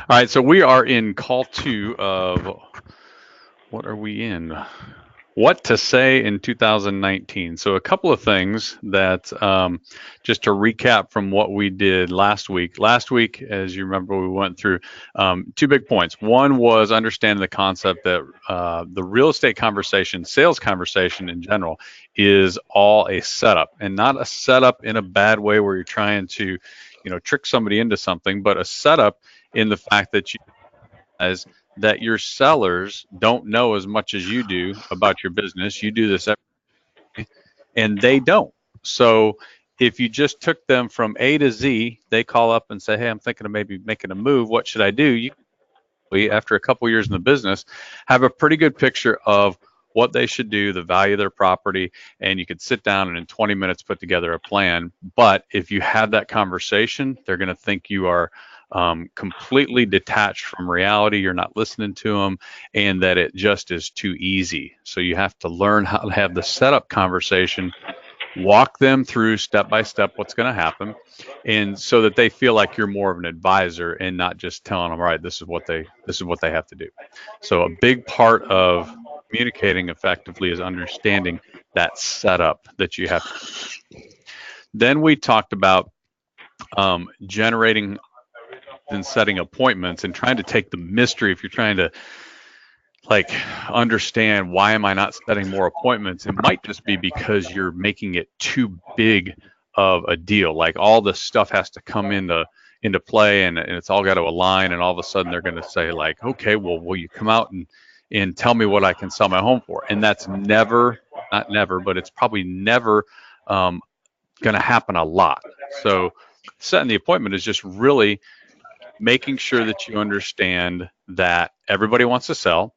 All right, so we are in call two of what are we in? What to say in 2019. So, a couple of things that just to recap from what we did last week. Last week, as you remember, we went through two big points. One was understanding the concept that the real estate conversation, sales conversation in general, is all a setup, and not a setup in a bad way where you're trying to, trick somebody into something, but a setup in the fact that you realize that your sellers don't know as much as you do about your business. You do this every day, and they don't. So if you just took them from A to Z, they call up and say, "Hey, I'm thinking of maybe making a move. What should I do?" You, after a couple years in the business, have a pretty good picture of what they should do, the value of their property, and you could sit down and in 20 minutes put together a plan. But if you have that conversation, they're going to think you are completely detached from reality. You're not listening to them, and that it just is too easy. So you have to learn how to have the setup conversation, walk them through step by step what's going to happen, and so that they feel like you're more of an advisor and not just telling them, all right, this is what they have to do. So a big part of communicating effectively is understanding that setup that you have. Then we talked about generating and setting appointments and trying to take the mystery. If you're trying to like understand why am I not setting more appointments, it might just be because you're making it too big of a deal. Like all this stuff has to come into play, and it's all got to align, and all of a sudden they're going to say like, okay, well, will you come out and tell me what I can sell my home for? And that's never, not never, but it's probably never um, going to happen a lot. So setting the appointment is just really making sure that you understand that everybody wants to sell.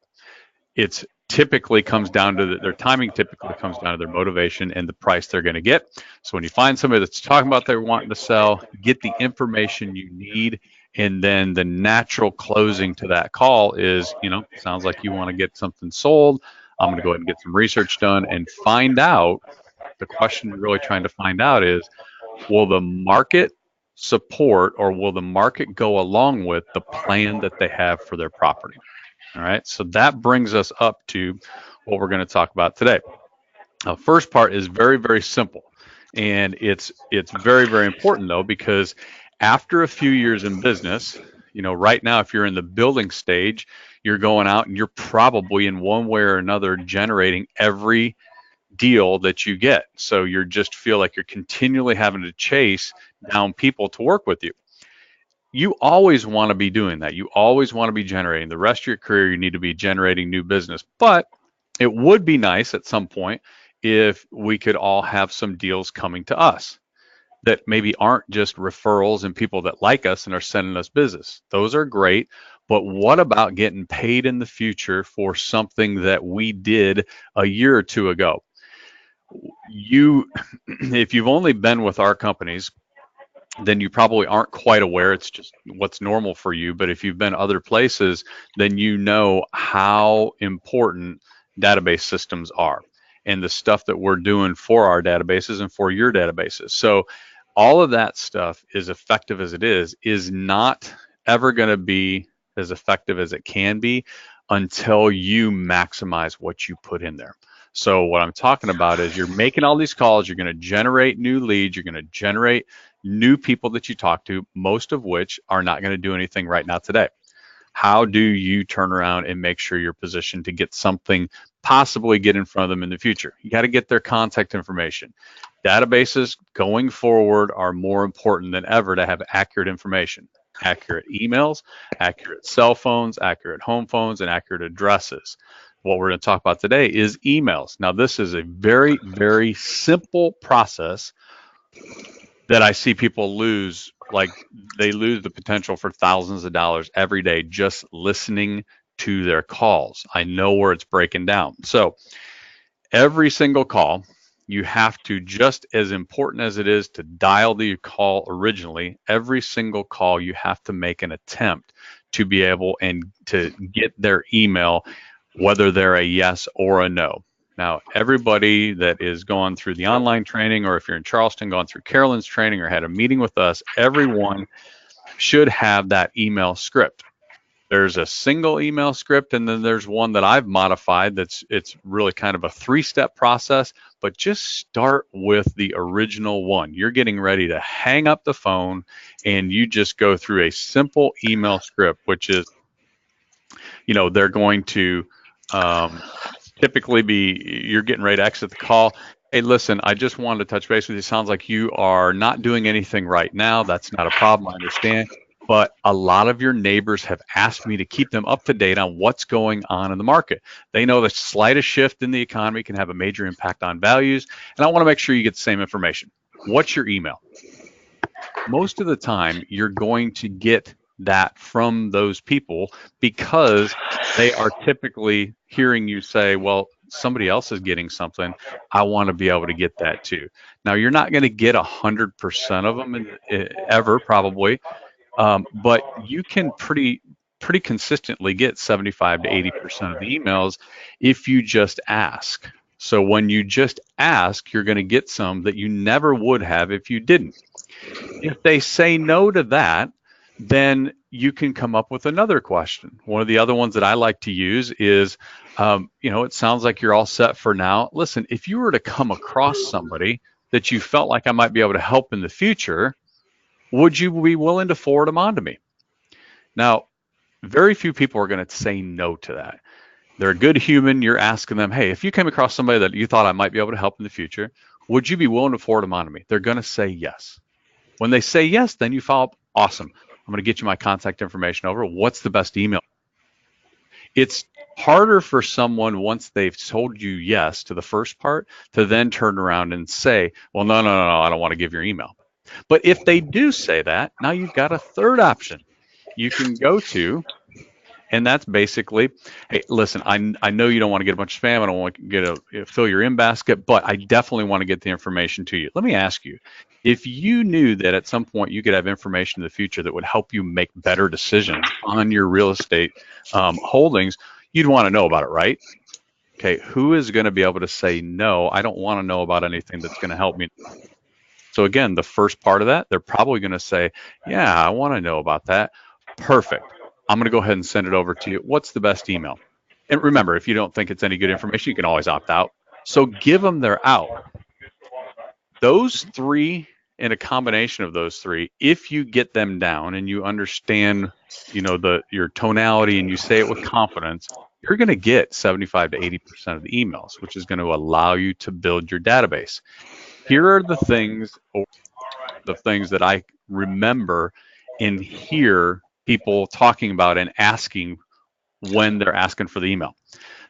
It's typically comes down to their timing typically comes down to their motivation and the price they're going to get. So when you find somebody that's talking about they're wanting to sell, get the information you need, and then the natural closing to that call is, sounds like you want to get something sold. I'm going to go ahead and get some research done and find out. The question you're really trying to find out is, will the market support or will the market go along with the plan that they have for their property? All right, so that brings us up to what we're going to talk about today. First part is very, very simple, and it's very, very important though, because after a few years in business, right now, if you're in the building stage, you're going out and you're probably in one way or another generating every deal that you get. So you just feel like you're continually having to chase down people to work with you. You always want to be doing that. You always want to be generating. The rest of your career, you need to be generating new business. But it would be nice at some point if we could all have some deals coming to us that maybe aren't just referrals and people that like us and are sending us business. Those are great. But what about getting paid in the future for something that we did a year or two ago? If you've only been with our companies, then you probably aren't quite aware. It's just what's normal for you. But if you've been other places, then you know how important database systems are and the stuff that we're doing for our databases and for your databases. So all of that stuff, as effective as it is not ever going to be as effective as it can be until you maximize what you put in there. So what I'm talking about is you're making all these calls, you're going to generate new leads, you're going to generate new people that you talk to, most of which are not going to do anything right now today. How do you turn around and make sure you're positioned to get something, possibly get in front of them in the future? You got to get their contact information. Databases going forward are more important than ever to have accurate information, accurate emails, accurate cell phones, accurate home phones, and accurate addresses. What we're going to talk about today is emails. Now, this is a very, very simple process that I see people lose. Like they lose the potential for thousands of dollars every day just listening to their calls. I know where it's breaking down. So every single call, you have to, just as important as it is to dial the call originally, every single call you have to make an attempt to be able and to get their email, whether they're a yes or a no. Now, everybody that is going through the online training, or if you're in Charleston, going through Carolyn's training or had a meeting with us, everyone should have that email script. There's a single email script, and then there's one that I've modified it's really kind of a 3-step process, but just start with the original one. You're getting ready to hang up the phone, and you just go through a simple email script, which is, they're going to typically be, you're getting ready to exit the call. Hey, listen, I just wanted to touch base with you. Sounds like you are not doing anything right now. That's not a problem. I understand. But a lot of your neighbors have asked me to keep them up to date on what's going on in the market. They know the slightest shift in the economy can have a major impact on values. And I want to make sure you get the same information. What's your email? Most of the time, you're going to get that from those people because they are typically hearing you say, well, somebody else is getting something. I want to be able to get that too. Now, you're not going to get 100% of them ever, probably, but you can pretty consistently get 75 to 80% of the emails if you just ask. So when you just ask, you're going to get some that you never would have if you didn't. If they say no to that, then you can come up with another question. One of the other ones that I like to use is, it sounds like you're all set for now. Listen, if you were to come across somebody that you felt like I might be able to help in the future, would you be willing to forward them on to me? Now, very few people are going to say no to that. They're a good human. You're asking them, hey, if you came across somebody that you thought I might be able to help in the future, would you be willing to forward them on to me? They're going to say yes. When they say yes, then you follow up, awesome. I'm going to get you my contact information over. What's the best email? It's harder for someone, once they've told you yes to the first part, to then turn around and say, well, no, I don't want to give your email. But if they do say that, now you've got a third option you can go to, and that's basically, hey, listen, I know you don't want to get a bunch of spam. I don't want to get fill your in basket, but I definitely want to get the information to you. Let me ask you, if you knew that at some point you could have information in the future that would help you make better decisions on your real estate holdings, you'd want to know about it, right? Okay, who is going to be able to say, no, I don't want to know about anything that's going to help me? So again, the first part of that, they're probably going to say, yeah, I want to know about that. Perfect. I'm going to go ahead and send it over to you. What's the best email? And remember, if you don't think it's any good information, you can always opt out. So give them their out. Those three, and a combination of those three, if you get them down and you understand, your tonality, and you say it with confidence, you're going to get 75 to 80% of the emails, which is going to allow you to build your database. Here are the things that I remember and hear people talking about and asking when they're asking for the email.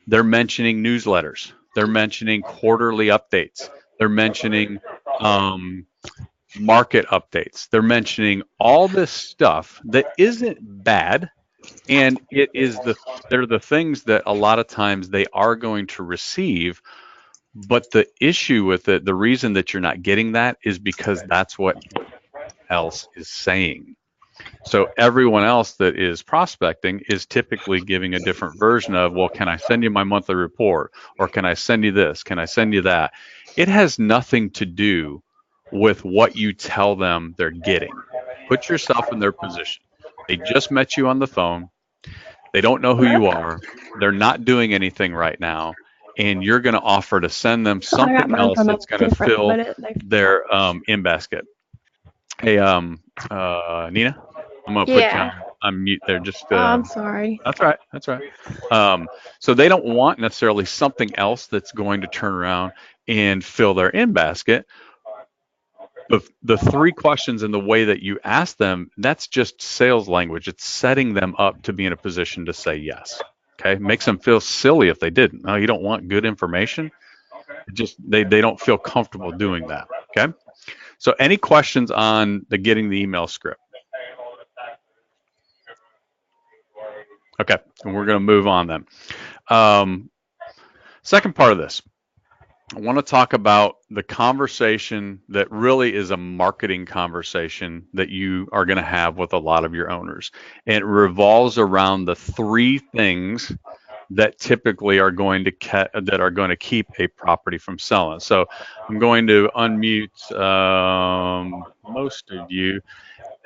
They're mentioning newsletters. They're mentioning quarterly updates. They're mentioning market updates. They're mentioning all this stuff that isn't bad, and they're the things that a lot of times they are going to receive. But the issue with it, the reason that you're not getting that, is because that's what else is saying. So everyone else that is prospecting is typically giving a different version of, well, can I send you my monthly report? Or can I send you this? Can I send you that? It has nothing to do with what you tell them they're getting. Put yourself in their position. They just met you on the phone. They don't know who you are. They're not doing anything right now. And you're going to offer to send them something else that's going to fill their in basket. Hey, Nina, I'm going to put you on mute there. Just I'm sorry. That's right. That's right. So they don't want necessarily something else that's going to turn around and fill their in basket. The three questions and the way that you ask them, that's just sales language. It's setting them up to be in a position to say yes. Okay, makes them feel silly if they didn't. No, you don't want good information. They don't feel comfortable doing that. Okay, so any questions on the getting the email script? Okay, and we're going to move on then. Second part of this, I want to talk about the conversation that really is a marketing conversation that you are going to have with a lot of your owners. And it revolves around the three things that typically are going to keep a property from selling. So I'm going to unmute most of you.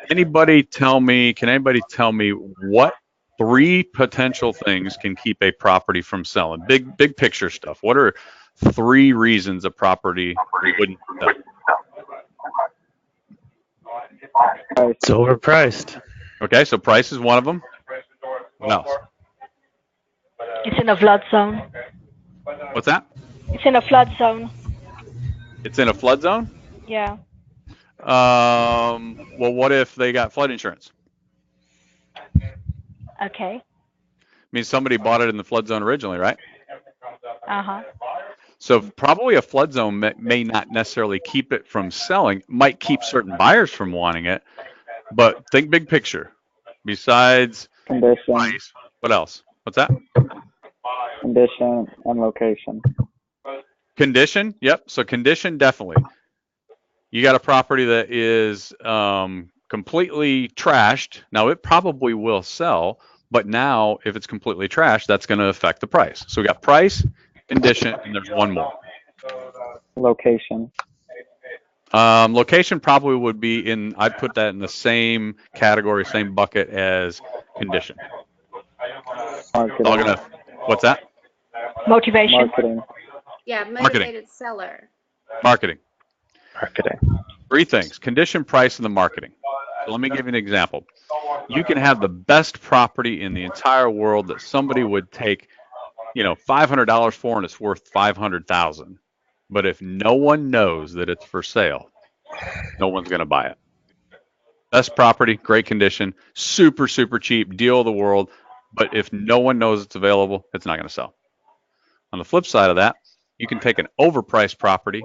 Can anybody tell me what Three potential things can keep a property from selling. Big picture stuff. What are three reasons a property wouldn't sell? It's overpriced. Okay, so price is one of them. What else? It's in a flood zone. What's that? It's in a flood zone. It's in a flood zone? Yeah. Well, what if they got flood insurance? Okay. I mean, somebody bought it in the flood zone originally, right? Uh-huh. So probably a flood zone may not necessarily keep it from selling, might keep certain buyers from wanting it, but think big picture. Besides Condition, price, what else? What's that? condition, and location. Condition? Yep. So condition, definitely. You got a property that is completely trashed. Now, it probably will sell, but now if it's completely trashed, that's going to affect the price. So we got price, condition, and there's one more. Location. Location probably would be in, I'd put that in the same category, same bucket as condition. Marketing. All gonna, what's that? Motivation. Marketing. Yeah, Marketing. motivated seller. Marketing. Marketing. Three things: condition, price, and the marketing. So let me give you an example. You can have the best property in the entire world that somebody would take, $500 for, and it's worth $500,000. But if no one knows that it's for sale, no one's going to buy it. Best property, great condition, super, super cheap, deal of the world. But if no one knows it's available, it's not going to sell. On the flip side of that, you can take an overpriced property,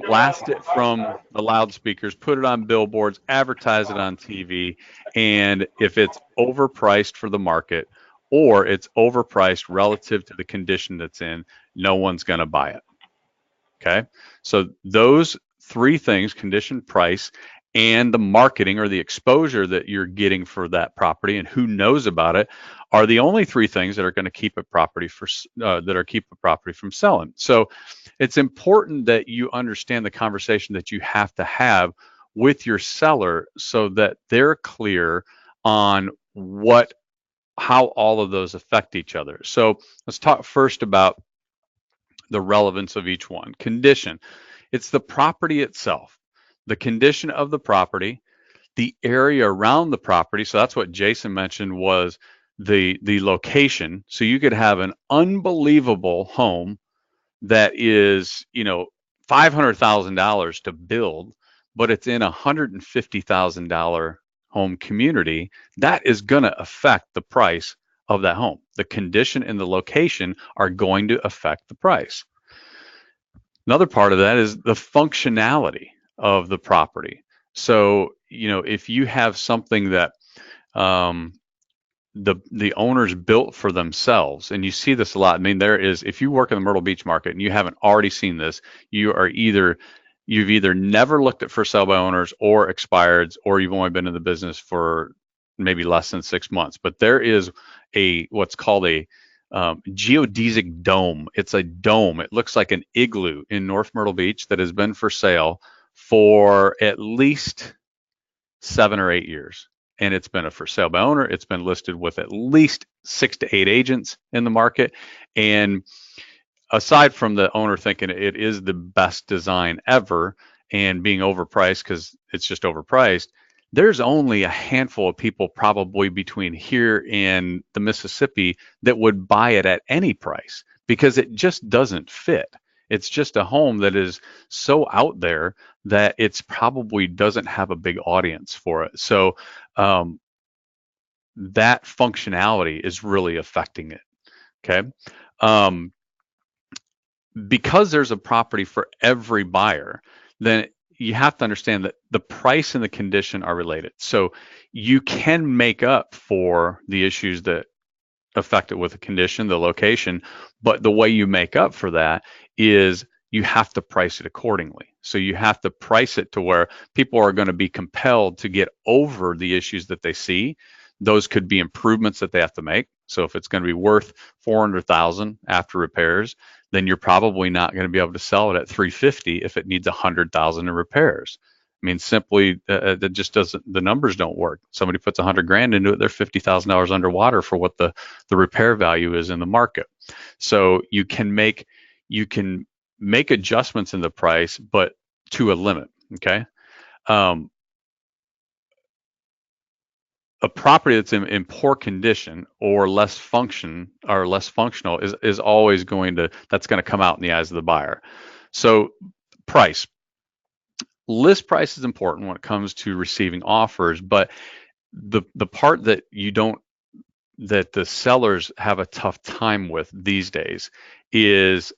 blast it from the loudspeakers, put it on billboards, advertise it on TV, and if it's overpriced for the market or it's overpriced relative to the condition that's in, no one's going to buy it. Okay? So those three things, condition, price, and the marketing or the exposure that you're getting for that property and who knows about it, are the only three things that are going to keep a property keep a property from selling. So it's important that you understand the conversation that you have to have with your seller so that they're clear on how all of those affect each other. So let's talk first about the relevance of each one. Condition. It's the property itself, the condition of the property, the area around the property. So that's what Jason mentioned was the location. So you could have an unbelievable home that is, $500,000 to build, but it's in a $150,000 home community. That is going to affect the price of that home. The condition and the location are going to affect the price. Another part of that is the functionality of the property. So, if you have something that the owners built for themselves, and you see this a lot. I mean, if you work in the Myrtle Beach market and you haven't already seen this, you've either never looked at for sale by owners or expireds, or you've only been in the business for maybe less than 6 months. But there is what's called a geodesic dome. It's a dome. It looks like an igloo in North Myrtle Beach that has been for sale for at least 7 or 8 years. And it's been a for sale by owner. It's been listed with at least 6 to 8 agents in the market. And aside from the owner thinking it is the best design ever and being overpriced because it's just overpriced, there's only a handful of people probably between here and the Mississippi that would buy it at any price because it just doesn't fit. It's just a home that is so out there that it's probably doesn't have a big audience for it. So that functionality is really affecting it. Okay. Because there's a property for every buyer, then you have to understand that the price and the condition are related. So you can make up for the issues that affect it with the condition, the location, but the way you make up for that is you have to price it accordingly. So you have to price it to where people are going to be compelled to get over the issues that they see. Those could be improvements that they have to make. So if it's going to be worth $400,000 after repairs, then you're probably not going to be able to sell it at $350 if it needs $100,000 in repairs. mean, simply that just doesn't, the numbers don't work. Somebody puts 100 grand into it, they're $50,000 underwater for what the repair value is in the market. So you can make adjustments in the price, but to a limit. Okay. A property that's in poor condition or less functional is always that's going to come out in the eyes of the buyer. So price. List price is important when it comes to receiving offers, but the part that the sellers have a tough time with these days is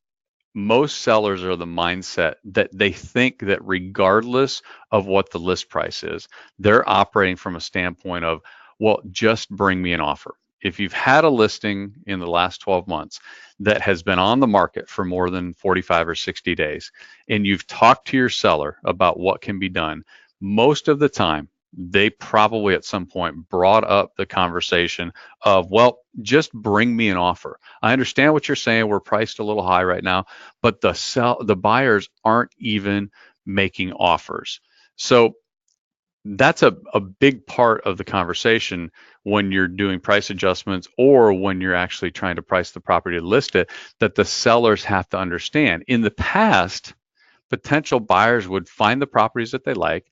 most sellers are the mindset that they think that regardless of what the list price is, they're operating from a standpoint of, well, just bring me an offer. If you've had a listing in the last 12 months that has been on the market for more than 45 or 60 days, and you've talked to your seller about what can be done, most of the time, they probably at some point brought up the conversation of, well, just bring me an offer. I understand what you're saying. We're priced a little high right now, but the buyers aren't even making offers. So that's a big part of the conversation when you're doing price adjustments or when you're actually trying to price the property to list it, that the sellers have to understand. In the past, potential buyers would find the properties that they like,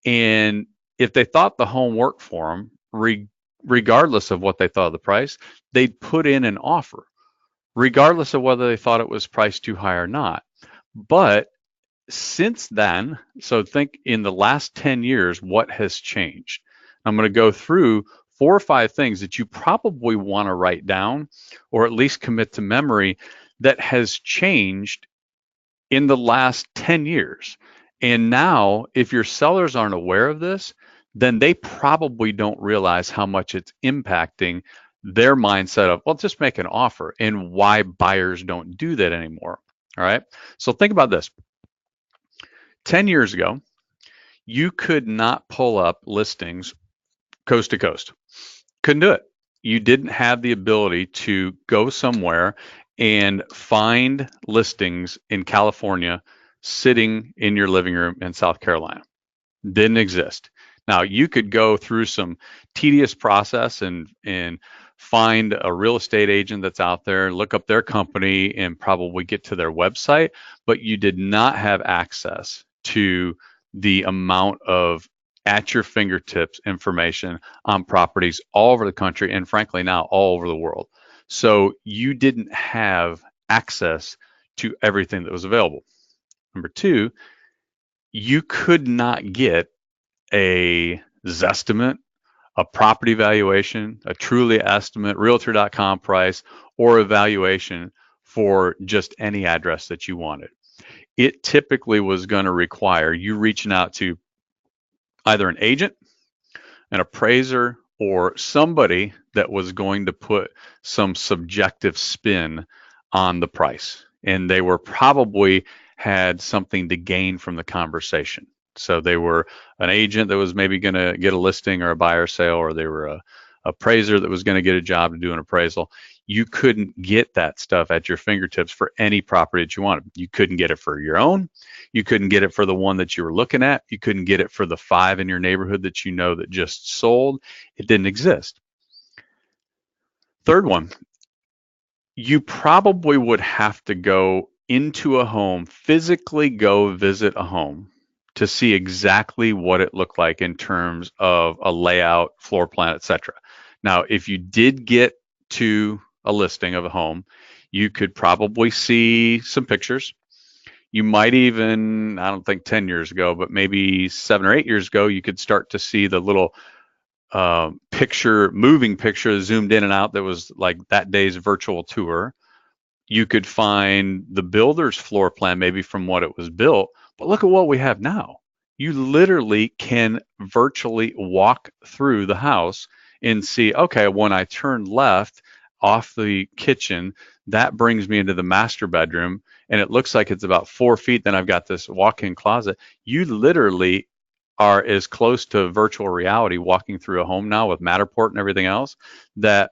and if they thought the home worked for them, regardless of what they thought of the price, they'd put in an offer, regardless of whether they thought it was priced too high or not. But since then, so think in the last 10 years, what has changed? I'm going to go through 4 or 5 things that you probably want to write down or at least commit to memory that has changed in the last 10 years. And now, if your sellers aren't aware of this, then they probably don't realize how much it's impacting their mindset of, well, just make an offer, and why buyers don't do that anymore. All right. So think about this. 10 years ago, you could not pull up listings coast to coast. Couldn't do it. You didn't have the ability to go somewhere and find listings in California sitting in your living room in South Carolina. Didn't exist. Now, you could go through some tedious process and find a real estate agent that's out there, look up their company, and probably get to their website, but you did not have access to the amount of at your fingertips information on properties all over the country, and frankly now all over the world. So you didn't have access to everything that was available. Number 2, you could not get a Zestimate, a property valuation, a truly estimate, realtor.com price, or a valuation for just any address that you wanted. It typically was going to require you reaching out to either an agent, an appraiser, or somebody that was going to put some subjective spin on the price. And they were probably had something to gain from the conversation. So they were an agent that was maybe going to get a listing or a buyer sale, or they were a appraiser that was going to get a job to do an appraisal. You couldn't get that stuff at your fingertips for any property that you wanted. You couldn't get it for your own. You couldn't get it for the one that you were looking at. You couldn't get it for the 5 in your neighborhood that you know that just sold. It didn't exist. Third one, you probably would have to go into a home, physically go visit a home to see exactly what it looked like in terms of a layout, floor plan, etc. Now, if you did get to a listing of a home, you could probably see some pictures. You might even, I don't think 10 years ago, but maybe 7 or 8 years ago, you could start to see the little moving picture zoomed in and out that was like that day's virtual tour. You could find the builder's floor plan maybe from what it was built, but look at what we have now. You literally can virtually walk through the house and see, okay, when I turn left off the kitchen, that brings me into the master bedroom, and it looks like it's about 4 feet. Then I've got this walk-in closet. You literally are as close to virtual reality walking through a home now with Matterport and everything else that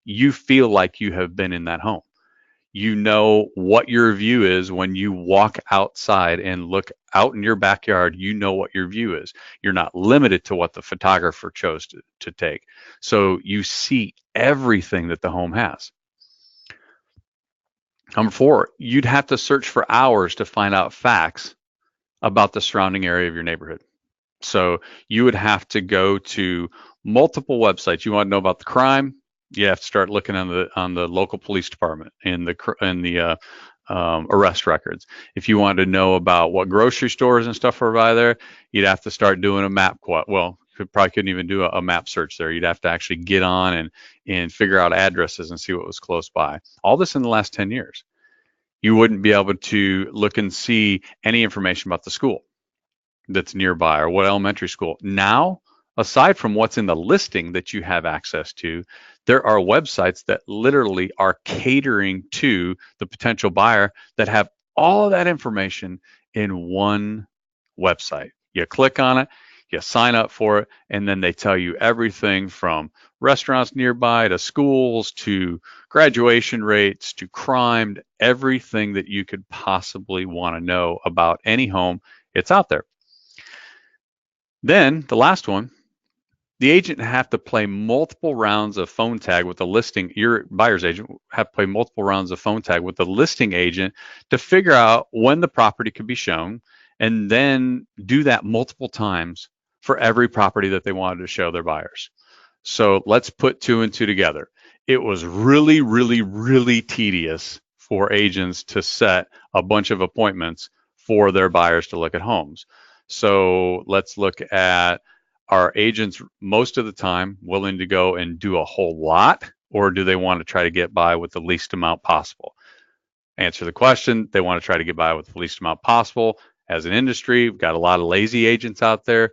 you feel like you have been in that home. You know what your view is when you walk outside and look out in your backyard. You know what your view is. You're not limited to what the photographer chose to take. So you see everything that the home has. Number 4, you'd have to search for hours to find out facts about the surrounding area of your neighborhood. So you would have to go to multiple websites. You want to know about the crime? You have to start looking on the local police department and the arrest records. If you wanted to know about what grocery stores and stuff are by there, you'd have to start doing a map quote. Well, probably couldn't even do a map search there. You'd have to actually get on and figure out addresses and see what was close by. All this in the last 10 years. You wouldn't be able to look and see any information about the school that's nearby or what elementary school. Now, aside from what's in the listing that you have access to, there are websites that literally are catering to the potential buyer that have all of that information in one website. You click on it, you sign up for it, and then they tell you everything from restaurants nearby to schools to graduation rates to crime, to everything that you could possibly want to know about any home. It's out there. Then the last one, the agent have to play multiple rounds of phone tag with the listing. Your buyer's agent have to play multiple rounds of phone tag with the listing agent to figure out when the property could be shown, and then do that multiple times for every property that they wanted to show their buyers. So let's put 2 and 2 together. It was really, really, really tedious for agents to set a bunch of appointments for their buyers to look at homes. So let's look at, are agents most of the time willing to go and do a whole lot, or do they want to try to get by with the least amount possible? Answer the question. They want to try to get by with the least amount possible. As an industry, we've got a lot of lazy agents out there.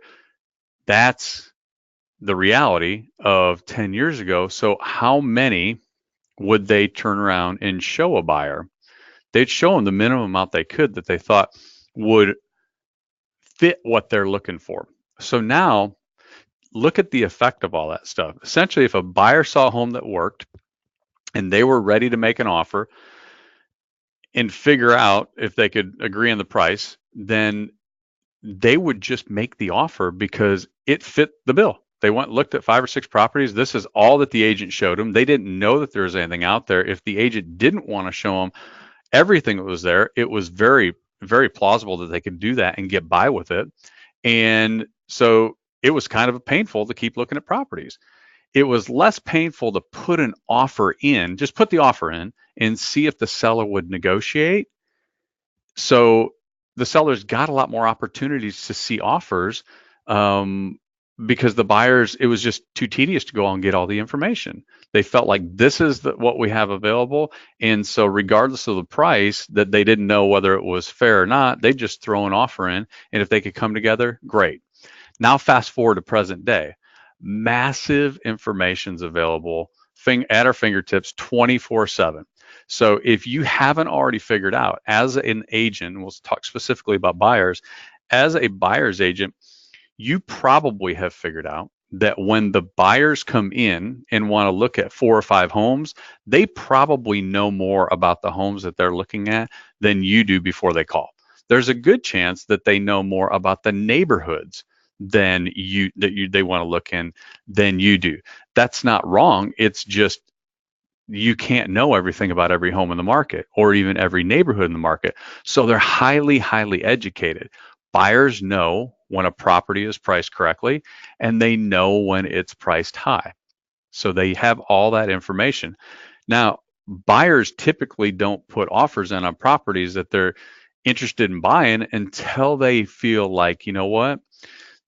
That's the reality of 10 years ago. So how many would they turn around and show a buyer? They'd show them the minimum amount they could that they thought would fit what they're looking for. So now look at the effect of all that stuff. Essentially, if a buyer saw a home that worked and they were ready to make an offer and figure out if they could agree on the price, then they would just make the offer because it fit the bill. They went and looked at 5 or 6 properties. This is all that the agent showed them. They didn't know that there was anything out there. If the agent didn't want to show them everything that was there, it was very, very plausible that they could do that and get by with it. And so it was kind of painful to keep looking at properties. It was less painful to put an offer in, just put the offer in and see if the seller would negotiate. So the sellers got a lot more opportunities to see offers because the buyers, it was just too tedious to go out and get all the information. They felt like this is what we have available. And so regardless of the price, that they didn't know whether it was fair or not, they just throw an offer in. And if they could come together, great. Now fast forward to present day. Massive information's available at our fingertips 24/7. So if you haven't already figured out as an agent, we'll talk specifically about buyers, as a buyer's agent, you probably have figured out that when the buyers come in and want to look at 4 or 5 homes, they probably know more about the homes that they're looking at than you do before they call. There's a good chance that they know more about the neighborhoods than they want to look in than you do. That's not wrong. It's just you can't know everything about every home in the market or even every neighborhood in the market. So they're highly, highly educated. Buyers know when a property is priced correctly, and they know when it's priced high. So they have all that information. Now, buyers typically don't put offers in on properties that they're interested in buying until they feel like, you know what,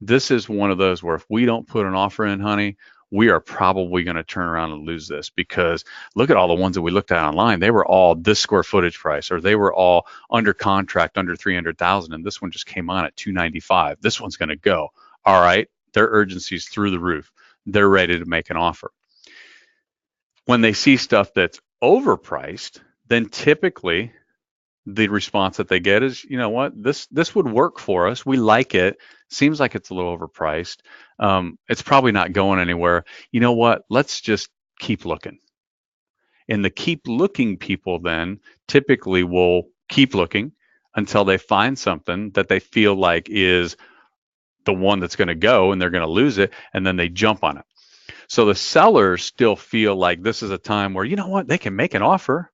this is one of those where if we don't put an offer in, honey, we are probably going to turn around and lose this, because look at all the ones that we looked at online. They were all this square footage price, or they were all under contract under 300,000, and this one just came on at 295. This one's going to go. All right, their urgency's through the roof. They're ready to make an offer. When they see stuff that's overpriced, then typically the response that they get is, you know what, this would work for us. We like it. Seems like it's a little overpriced. It's probably not going anywhere. You know what? Let's just keep looking. And the keep looking people then typically will keep looking until they find something that they feel like is the one that's going to go and they're going to lose it, and then they jump on it. So the sellers still feel like this is a time where, you know what, they can make an offer.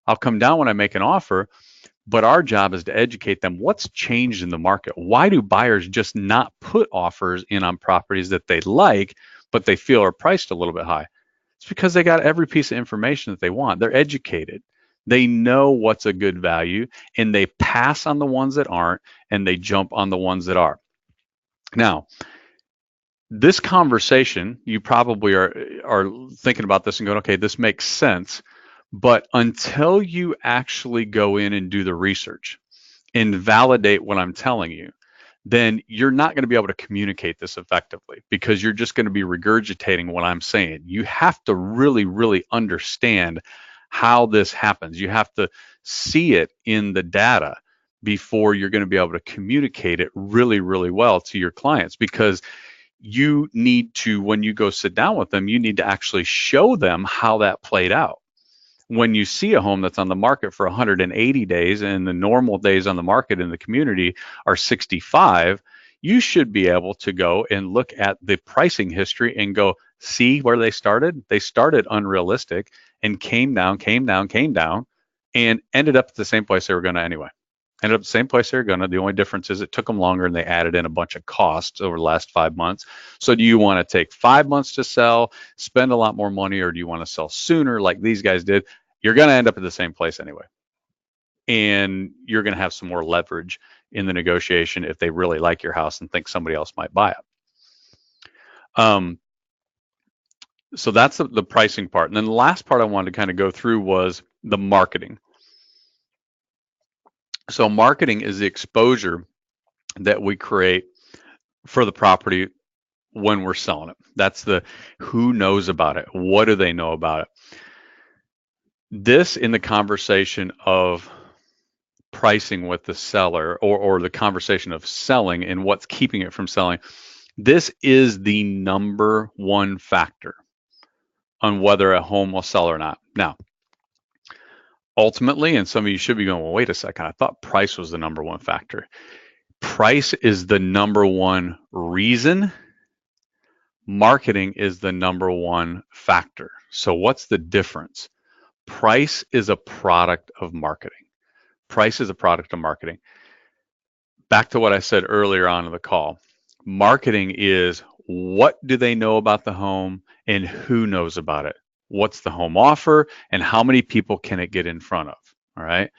I'll come down when I make an offer. But our job is to educate them what's changed in the market. Why do buyers just not put offers in on properties that they like, but they feel are priced a little bit high? It's because they got every piece of information that they want. They're educated. They know what's a good value, and they pass on the ones that aren't, and they jump on the ones that are. Now, this conversation, you probably are thinking about this and going, okay, this makes sense. But until you actually go in and do the research and validate what I'm telling you, then you're not going to be able to communicate this effectively, because you're just going to be regurgitating what I'm saying. You have to really, really understand how this happens. You have to see it in the data before you're going to be able to communicate it really, really well to your clients, because you need to, when you go sit down with them, you need to actually show them how that played out. When you see a home that's on the market for 180 days and the normal days on the market in the community are 65, you should be able to go and look at the pricing history and go, see where they started? They started unrealistic and came down, and ended up at the same place they were going to anyway. Ended up the same place they were going to. The only difference is it took them longer and they added in a bunch of costs over the last 5 months. So do you want to take 5 months to sell, spend a lot more money, or do you want to sell sooner like these guys did? You're going to end up at the same place anyway. And you're going to have some more leverage in the negotiation if they really like your house and think somebody else might buy it. So that's the pricing part. And then the last part I wanted to kind of go through was the marketing. So marketing is the exposure that we create for the property when we're selling it. That's the who knows about it. What do they know about it? This in the conversation of pricing with the seller, or the conversation of selling and what's keeping it from selling, this is the number one factor on whether a home will sell or not. Now, ultimately, and some of you should be going, well, wait a second, I thought price was the number one factor. Price is the number one reason. Marketing is the number one factor. So what's the difference? Price is a product of marketing. Price is a product of marketing. Back to what I said earlier on in the call. Marketing is, what do they know about the home and who knows about it? What's the home offer and how many people can it get in front of? All right.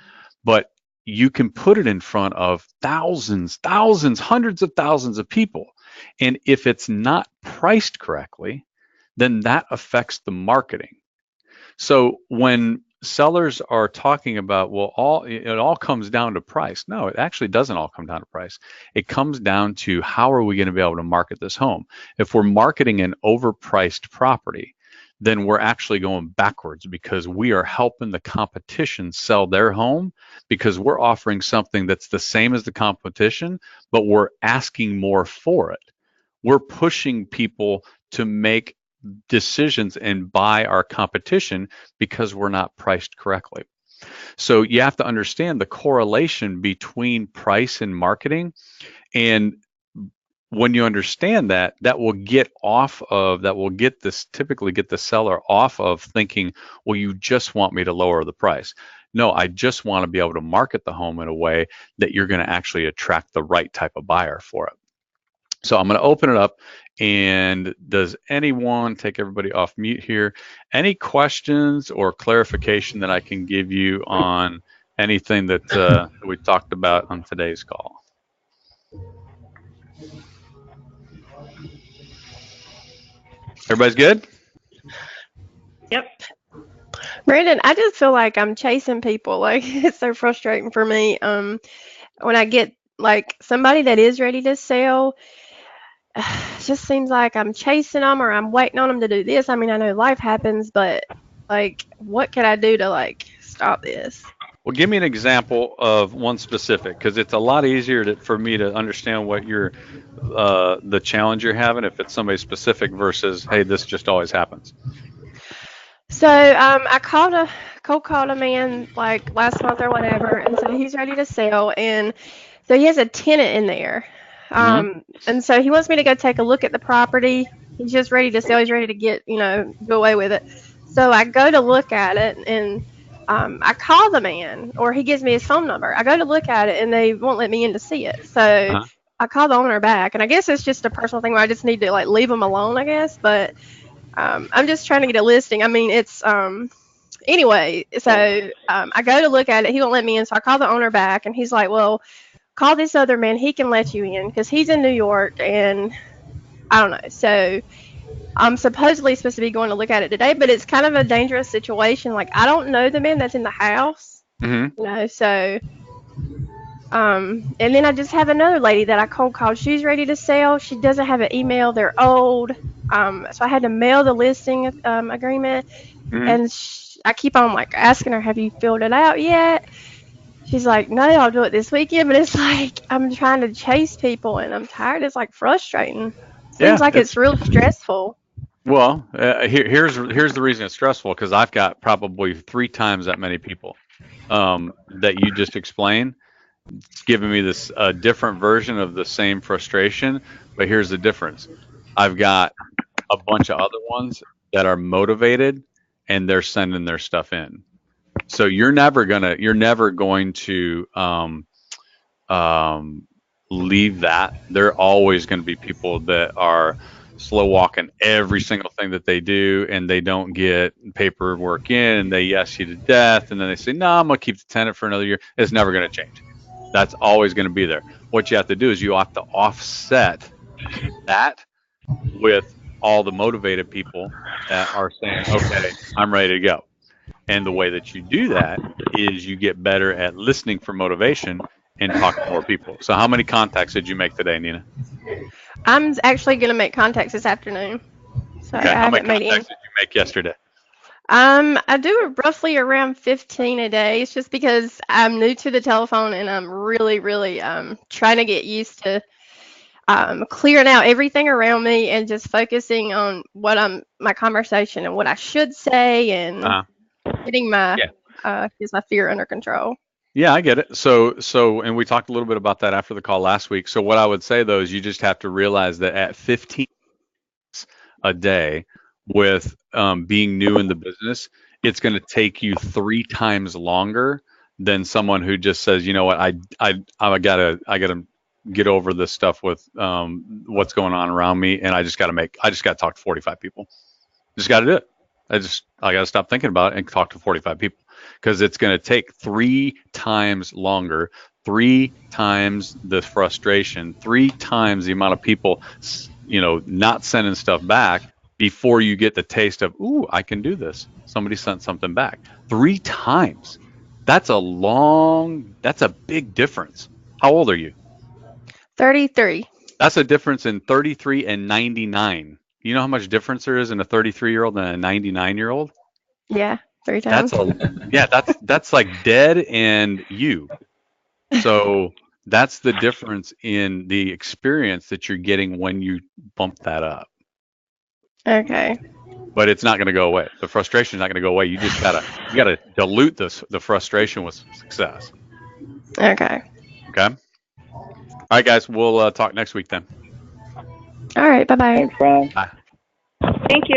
But you can put it in front of thousands, hundreds of thousands of people. And if it's not priced correctly, then that affects the marketing. So when sellers are talking about, well, it all comes down to price. No, it actually doesn't all come down to price. It comes down to, how are we going to be able to market this home? If we're marketing an overpriced property, then we're actually going backwards, because we are helping the competition sell their home, because we're offering something that's the same as the competition, but we're asking more for it. We're pushing people to make decisions and buy our competition because we're not priced correctly. So you have to understand the correlation between price and marketing. And when you understand that, typically get the seller off of thinking, well, you just want me to lower the price. No, I just want to be able to market the home in a way that you're going to actually attract the right type of buyer for it. So I'm going to open it up. And does anyone, take everybody off mute here, any questions or clarification that I can give you on anything that we talked about on today's call? Everybody's good? Yep. Brandon, I just feel like I'm chasing people. Like, it's so frustrating for me. When I get like somebody that is ready to sell, it just seems like I'm chasing them, or I'm waiting on them to do this. I mean, I know life happens, but like, what can I do to like stop this? Well, give me an example of one specific, because it's a lot easier for me to understand what the challenge you're having if it's somebody specific versus, hey, this just always happens. So I cold called a man like last month or whatever, and so he's ready to sell, and so he has a tenant in there, and so he wants me to go take a look at the property. He's just ready to sell. He's ready to get do away with it. So I go to look at it, and I call the man, or he gives me his phone number. I go to look at it, and they won't let me in to see it. So Uh-huh. I call the owner back, and I guess it's just a personal thing where I just need to like leave him alone, I guess, but. I'm just trying to get a listing. I mean, it's anyway. So I go to look at it. He won't let me in. So I call the owner back, and he's like, "Well, call this other man. He can let you in because he's in New York." And I don't know. So I'm supposedly supposed to be going to look at it today, but it's kind of a dangerous situation. Like I don't know the man that's in the house. So. And then I just have another lady that I cold called. She's ready to sell. She doesn't have an email. They're old. So I had to mail the listing agreement, and I keep on like asking her, "Have you filled it out yet?" She's like, "No, I'll do it this weekend." But it's like I'm trying to chase people, and I'm tired. It's like frustrating. Seems Yeah, like it's real stressful. well, here's the reason it's stressful, because I've got probably 3 times that many people that you just explained. It's giving me this different version of the same frustration, but here's the difference. I've got a bunch of other ones that are motivated and they're sending their stuff in. So you're never going to leave that. There are always going to be people that are slow walking every single thing that they do, and they don't get paperwork in, and they yes you to death, and then they say, no, I'm going to keep the tenant for another year. It's never going to change. That's always going to be there. What you have to do is you have to offset that with all the motivated people that are saying, okay, I'm ready to go. And the way that you do that is you get better at listening for motivation and talk to more people. So how many contacts did you make today, Nina? I'm actually gonna make contacts this afternoon. So I Okay. How many haven't made any. contacts did you make yesterday? I do roughly around 15 a day. It's just because I'm new to the telephone and I'm really, really trying to get used to clearing out everything around me and just focusing on my conversation and what I should say and Uh-huh. getting my Yeah. gets my fear under control. Yeah, I get it. So, and we talked a little bit about that after the call last week. So what I would say though is you just have to realize that at 15 a day with being new in the business, it's going to take you 3 times longer than someone who just says, you know what, I gotta get over this stuff with what's going on around me, and I just gotta talk to 45 people. Just got to do it. I got to stop thinking about it and talk to 45 people, because it's going to take 3 times longer, 3 times the frustration, 3 times the amount of people, not sending stuff back before you get the taste of, ooh, I can do this. Somebody sent something back 3 times. That's a big difference. How old are you? 33. That's a difference in 33 and 99. You know how much difference there is in a 33-year-old and a 99-year-old? Yeah, 3 times. That's like dead and you. So that's the difference in the experience that you're getting when you bump that up. Okay. But it's not going to go away. The frustration is not going to go away. You gotta dilute the frustration with success. Okay. Okay. All right, guys. We'll talk next week then. All right. Bye bye. Thanks, Brian. Bye. Thank you.